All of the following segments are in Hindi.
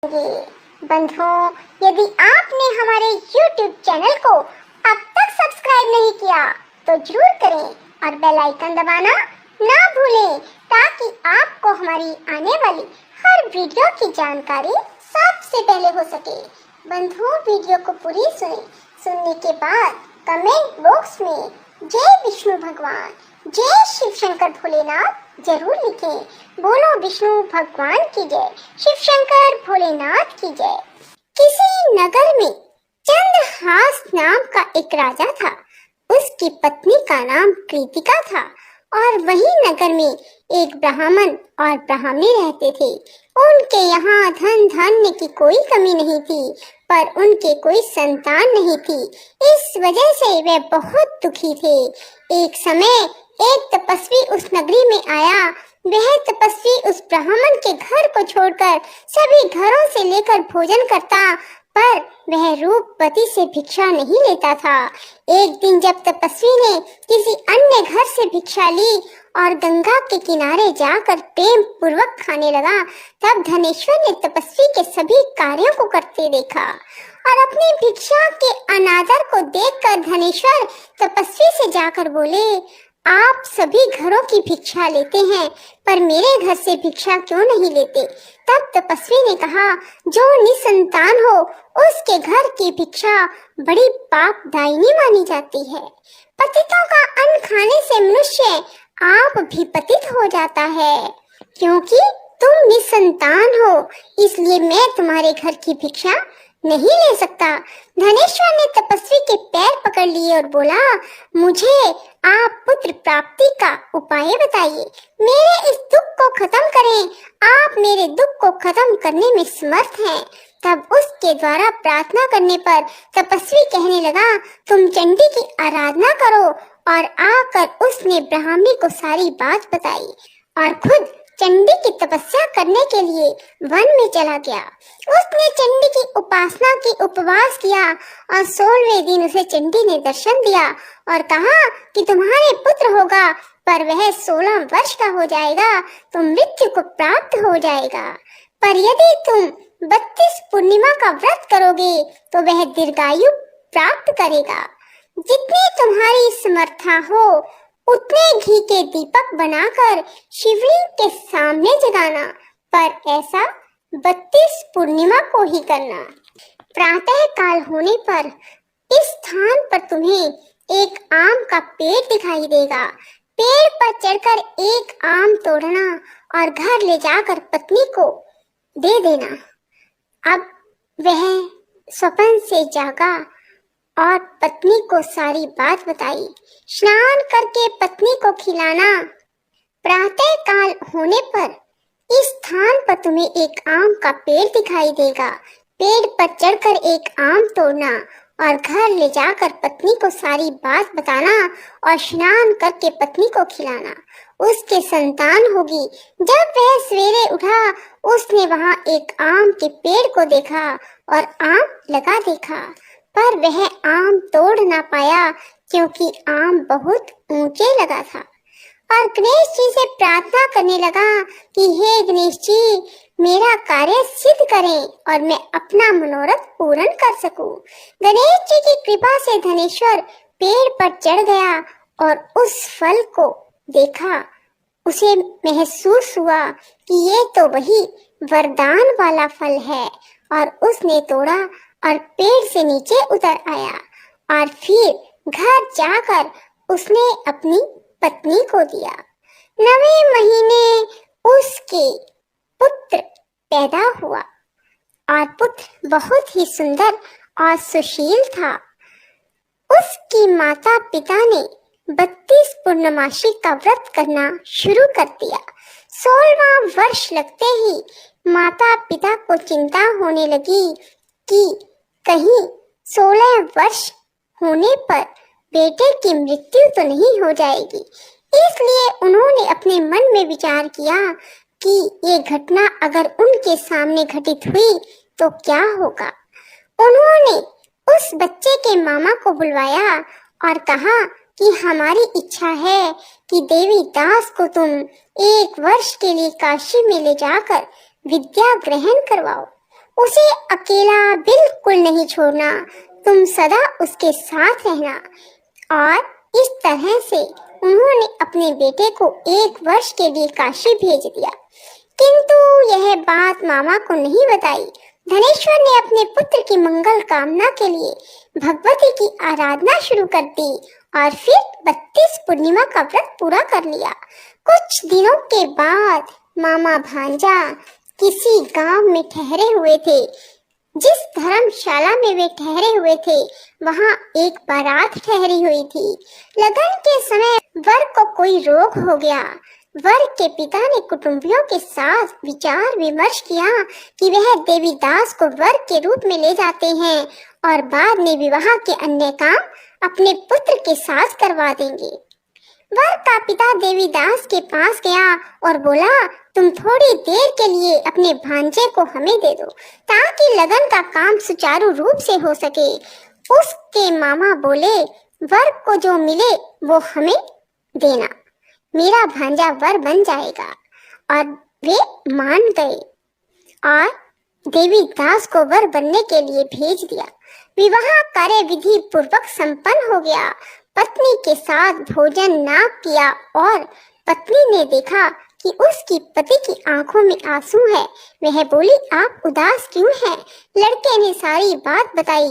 बंधुओं, यदि आपने हमारे YouTube चैनल को अब तक सब्सक्राइब नहीं किया तो जरूर करें और बेल आइकन दबाना ना भूलें ताकि आपको हमारी आने वाली हर वीडियो की जानकारी सबसे पहले हो सके। बंधुओं, वीडियो को पूरी सुनने के बाद कमेंट बॉक्स में जय विष्णु भगवान, जय शिव शंकर भोलेनाथ जरूर लिखें। बोलो विष्णु भगवान की जय, शिव शंकर भोलेनाथ की जय। किसी नगर में चंद्रहास नाम का एक राजा था। उसकी पत्नी का नाम कृतिका था और वही नगर में एक ब्राह्मण और ब्राह्मणी रहते थे। उनके यहाँ धन धान्य की कोई कमी नहीं थी, पर उनके कोई संतान नहीं थी। इस वजह से वे बहुत दुखी थे। एक समय एक तपस्वी उस नगरी में आया। वह तपस्वी उस ब्राह्मण के घर को छोड़कर सभी घरों से लेकर भोजन करता, पर वह रूपवती से भिक्षा नहीं लेता था। एक दिन जब तपस्वी ने किसी अन्य घर से भिक्षा ली और गंगा के किनारे जाकर प्रेम पूर्वक खाने लगा, तब धनेश्वर ने तपस्वी के सभी कार्यों को करते देखा और अपनी भिक्षा के अनादर को देखकर धनेश्वर तपस्वी से जाकर बोले, आप सभी घरों की भिक्षा लेते हैं, पर मेरे घर से भिक्षा क्यों नहीं लेते? तब तपस्वी ने कहा, जो निसंतान हो उसके घर की भिक्षा बड़ी पापदायिनी मानी जाती है। पतितों का अन्न खाने से मनुष्य आप भी पतित हो जाता है। क्योंकि तुम निसंतान हो, इसलिए मैं तुम्हारे घर की भिक्षा नहीं ले सकता। धनेश्वर ने तपस्वी के पैर पकड़ लिए और बोला, मुझे आप पुत्र प्राप्ति का उपाय बताइए, मेरे इस दुख को खत्म करें। आप मेरे दुख को खत्म करने में समर्थ हैं। तब उसके द्वारा प्रार्थना करने पर तपस्वी कहने लगा, तुम चंडी की आराधना करो। और आकर उसने ब्राह्मणी को सारी बात बताई और खुद चंडी की तपस्या करने के लिए वन में चला गया। उसने चंडी की उपासना की, उपवास किया और 16वें दिन उसे चंडी ने दर्शन दिया और कहा कि तुम्हारे पुत्र होगा, पर वह 16 वर्ष का हो जाएगा तो मृत्यु को प्राप्त हो जाएगा। पर यदि तुम 32 पूर्णिमा का व्रत करोगे तो वह दीर्घायु प्राप्त करेगा। जितनी तुम्हारी समर्था हो उतने घी के दीपक बनाकर शिवलिंग के सामने जगाना, पर ऐसा 32 पूर्णिमा को ही करना। प्रातः काल होने पर इस स्थान पर तुम्हें एक आम का पेड़ दिखाई देगा। पेड़ पर चढ़कर एक आम तोड़ना और घर ले जाकर पत्नी को दे देना। अब वह स्वप्न से जागा और पत्नी को सारी बात बताई। स्नान करके पत्नी को खिलाना। प्रातः काल होने पर इस स्थान पर तुम्हें एक आम का पेड़ दिखाई देगा। पेड़ पर चढ़कर एक आम तोड़ना और घर ले जाकर पत्नी को सारी बात बताना और स्नान करके पत्नी को खिलाना। उसके संतान होगी। जब वह सवेरे उठा, उसने वहां एक आम के पेड़ को देखा और आम लगा देखा, पर वह आम तोड़ ना पाया क्योंकि आम बहुत ऊंचे लगा था। और गणेश जी से प्रार्थना करने लगा कि हे गणेश जी, मेरा कार्य सिद्ध करें और मैं अपना मनोरथ पूर्ण कर सकूं। गणेश जी की कृपा से धनेश्वर पेड़ पर चढ़ गया और उस फल को देखा। उसे महसूस हुआ कि ये तो वही वरदान वाला फल है और उसने तोड़ा और पेड़ से नीचे उतर आया और फिर घर जाकर उसने अपनी पत्नी को दिया। 9वें महीने उसके पुत्र पैदा हुआ और पुत्र बहुत ही सुंदर और सुशील था। उसकी माता पिता ने 32 पूर्णमासी का व्रत करना शुरू कर दिया। 16वां वर्ष लगते ही माता पिता को चिंता होने लगी कि कहीं 16 वर्ष होने पर बेटे की मृत्यु तो नहीं हो जाएगी। इसलिए उन्होंने अपने मन में विचार किया कि ये घटना अगर उनके सामने घटित हुई तो क्या होगा। उन्होंने उस बच्चे के मामा को बुलवाया और कहा कि हमारी इच्छा है कि देवी दास को तुम 1 वर्ष के लिए काशी में ले जाकर विद्या ग्रहण करवाओ। उसे अकेला बिल्कुल नहीं छोड़ना, तुम सदा उसके साथ रहना। और इस तरह से उन्होंने अपने बेटे को 1 वर्ष के लिए काशी भेज दिया। किंतु यह बात मामा को नहीं बताई। धनेश्वर ने अपने पुत्र की मंगल कामना के लिए भगवती की आराधना शुरू कर दी और फिर 32 पूर्णिमा का व्रत पूरा कर लिया। कुछ दिनों के बाद मामा भांजा किसी गांव में ठहरे हुए थे। जिस धर्मशाला में वे ठहरे हुए थे वहां एक बारात ठहरी हुई थी। लगन के समय वर को कोई रोग हो गया। वर के पिता ने कुटुंबियों के साथ विचार विमर्श किया कि वह देवीदास को वर के रूप में ले जाते हैं और बाद में विवाह के अन्य काम अपने पुत्र के साथ करवा देंगे। वर का पिता देवीदास के पास गया और बोला, तुम थोड़ी देर के लिए अपने भांजे को हमें दे दो ताकि लगन का काम सुचारू रूप से हो सके। उसके मामा बोले, वर को जो मिले वो हमें देना, मेरा भांजा वर बन जाएगा। और वे मान गए और देवीदास को वर बनने के लिए भेज दिया। विवाह कार्य विधि पूर्वक संपन्न हो गया। पत्नी के साथ भोजन ना किया और पत्नी ने देखा कि उसकी पति की आंखों में आंसू है। वह बोली, आप उदास क्यों हैं? लड़के ने सारी बात बताई।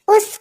उस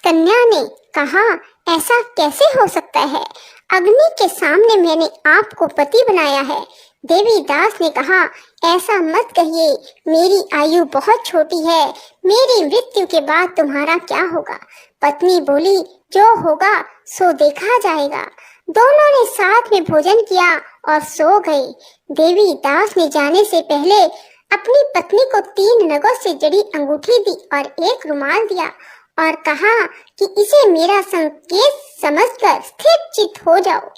कन्या ने कहा, ऐसा कैसे हो सकता है? अग्नि के सामने मैंने आपको पति बनाया है। देवीदास ने कहा, ऐसा मत कहिए, मेरी आयु बहुत छोटी है, मेरी मृत्यु के बाद तुम्हारा क्या होगा? पत्नी बोली, जो होगा सो देखा जाएगा। दोनों ने साथ में भोजन किया और सो गए। देवीदास ने जाने से पहले अपनी पत्नी को 3 नगों से जड़ी अंगूठी दी और एक रुमाल दिया और कहा कि इसे मेरा संकेत समझकर स्थिर चित्त हो जाओ।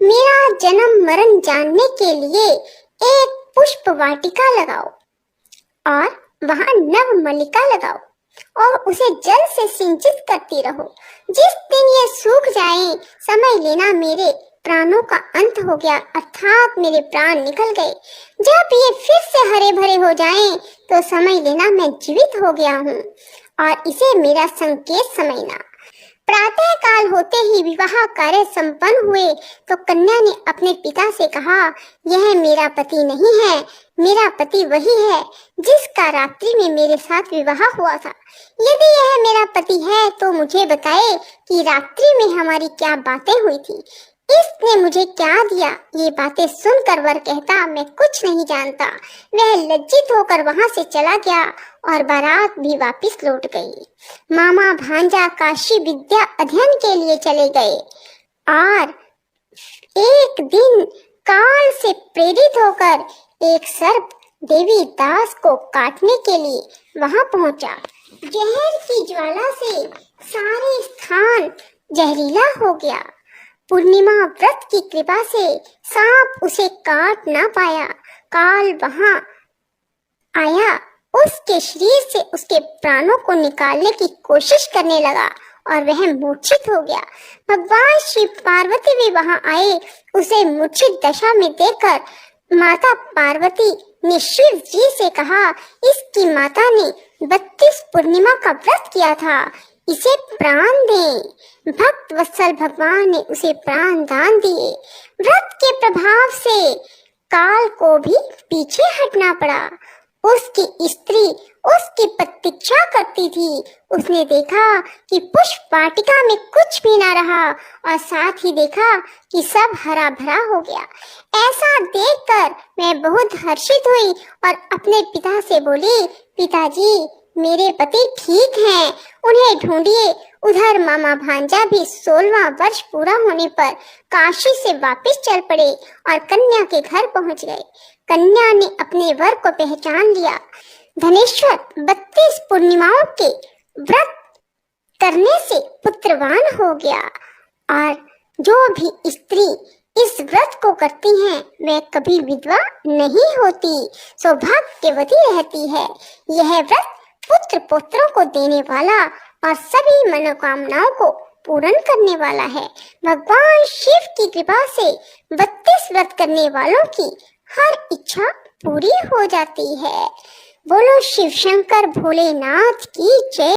मेरा जन्म मरण जानने के लिए एक पुष्प वाटिका लगाओ और वहां नव मल्लिका लगाओ और उसे जल से सिंचित करती रहो। जिस दिन ये सूख जाए समझ लेना मेरे प्राणों का अंत हो गया, अर्थात मेरे प्राण निकल गए। जब ये फिर से हरे भरे हो जाएं, तो समझ लेना मैं जीवित हो गया हूँ और इसे मेरा संकेत समझना। प्रातः काल होते ही विवाह कार्य संपन्न हुए तो कन्या ने अपने पिता से कहा, यह मेरा पति नहीं है, मेरा पति वही है जिसका रात्रि में मेरे साथ विवाह हुआ था। यदि यह मेरा पति है तो मुझे बताए कि रात्रि में हमारी क्या बातें हुई थी, इसने मुझे क्या दिया। ये बातें सुनकर वर कहता, मैं कुछ नहीं जानता। वह लज्जित होकर वहां से चला गया और बारात भी वापस लौट गई। मामा भांजा काशी विद्या अध्ययन के लिए चले गए और एक दिन काल से प्रेरित होकर एक सर्प देवीदास को काटने के लिए वहां पहुंचा। जहर की ज्वाला से सारे स्थान जहरीला हो गया। पूर्णिमा व्रत की कृपा से सांप उसे काट ना पाया। काल वहां आया, उसके शरीर से उसके प्राणों को निकालने की कोशिश करने लगा और वह मूर्छित हो गया। भगवान शिव पार्वती भी वहां आए। उसे मूर्छित दशा में देखकर माता पार्वती ने शिव जी से कहा, इसकी माता ने 32 पूर्णिमा का व्रत किया था, इसे प्राण दें। भक्त वत्सल भगवान ने उसे प्राण दान दिए। व्रत के प्रभाव से काल को भी पीछे हटना पड़ा। उसकी स्त्री उसकी प्रतीक्षा करती थी। उसने देखा कि पुष्प वाटिका में कुछ भी ना रहा और साथ ही देखा कि सब हरा भरा हो गया। ऐसा देखकर मैं बहुत हर्षित हुई और अपने पिता से बोली, पिताजी मेरे पति ठीक हैं, उन्हें ढूंढिए। उधर मामा भांजा भी 16वां वर्ष पूरा होने पर काशी से वापस चल पड़े और कन्या के घर पहुंच गए। कन्या ने अपने वर को पहचान लिया। धनेश्वर 32 पूर्णिमाओं के व्रत करने से पुत्रवान हो गया और जो भी स्त्री इस व्रत को करती हैं वे कभी विधवा नहीं होती, सौभाग्यवती रहती है। यह व्रत पुत्र पुत्रों को देने वाला और सभी मनोकामनाओं को पूर्ण करने वाला है। भगवान शिव की कृपा से 32 व्रत करने वालों की हर इच्छा पूरी हो जाती है। बोलो शिव शंकर भोलेनाथ की जय।